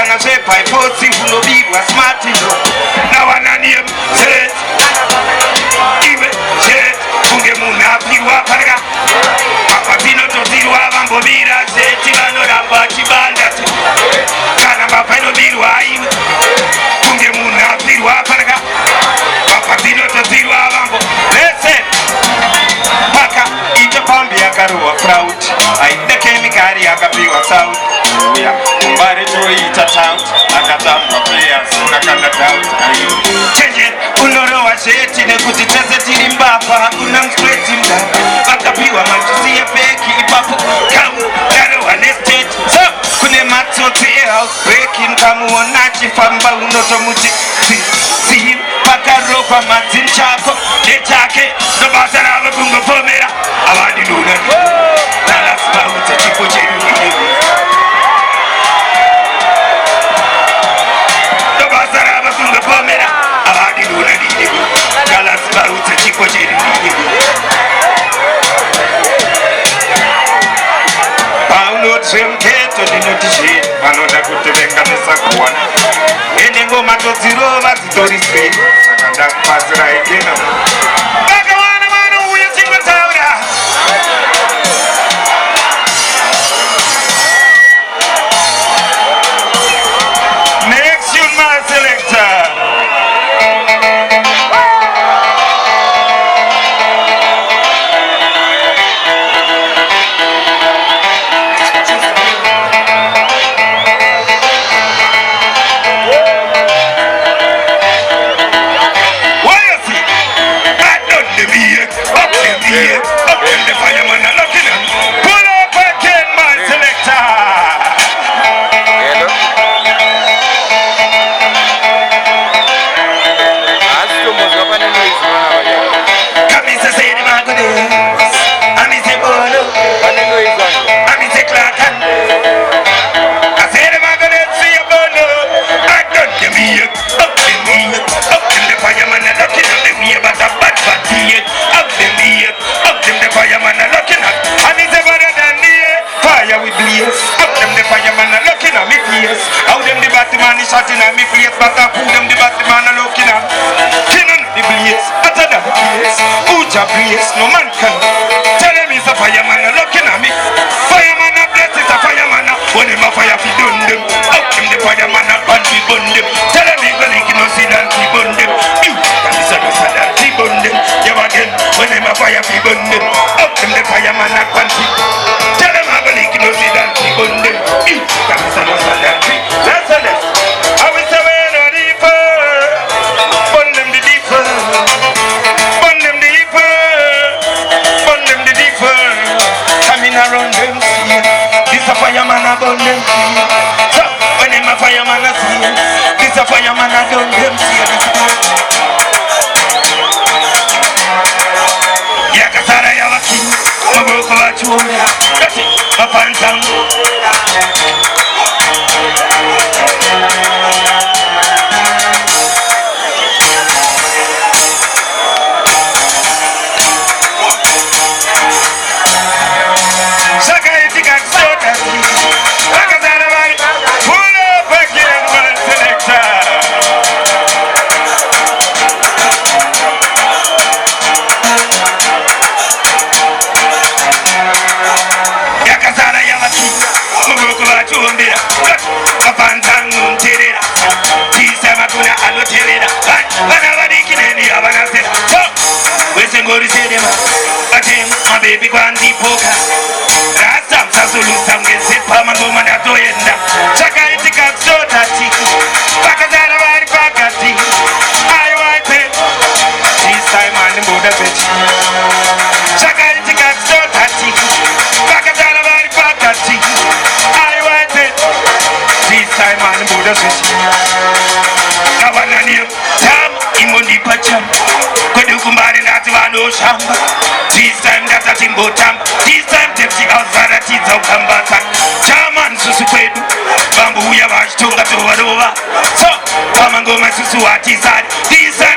kana zvepaiposi unobirwa smart nawana name jet iwe jet kunge munhu apirwa parika apa pinototirwa vambomira zeti vanoramba chibanda kana papainobirwa iwe kunge munhu apirwa parika apa pinototirwa vambo lese paka ito pambi yakarohwa fraud aida kemikari yakapiwa saudi uya mbari toita tout akatambwa players akana doubt chenje unorohwa zeti nekuti tese tiri mbavha hakuna mstreti mdava vakapiwa matusiye peki ipapo kamu darohwa nestate so kune matsotsi ehouse breaking kamuona achifamba unotomuti sii pakaropa madzini chako nechake nobasa ravo kungopomera avadinuna nalasvaudza chipo chedu nobasa ravo kungopomera avadinuna didi nalasvaudza chipo chedu paunotsvemketo ndinoti zvii vanoda kutovenganisa kuwana ende ngoma todzirova dzitori saka ndakupasira ikena vakawana vanouya tingotaura next tune my selector shouting at me place, but I pull them the Batman and looking at King on the blaze, hotter than the place. Uja blaze, no man can tell him he's a fireman and looking at me. Fireman a bless is a fireman. When him a fire fi done them, out him the fireman a pan fi burn them. Tell him he gonna no see that fi burn them. You can listen to that fi burn them. You again, when him a fire fi burn them, out him the fireman a pan fi. Tell him I gonna no see that fi burn them. You can listen to that fi. That's a lesson. Around them see this a fireman a gun them see. So when him a fireman a see this a fireman a gun them see. Yakasara yawaki maboko wachumba dati mapantang my baby Gwandi Poka Rasam Sasulu Samge Sipa Mangoma Natoyenda Chaka Itika Sotati Pakazana Wari Pakati I want it this time on the Buddha Fetch Chaka Itika Sotati Pakazana Wari Pakati I want it this time on the Buddha Fetch Kawanani Tam Imundi Pacham Kudukumbari Natuano Shamba this time that's a timbo tam. This time Tipsy outside at Tizo Kambata. Chaman Susupedu. Bambu Yavash Tunga to Vadova. So, come and go my Susuati side. This time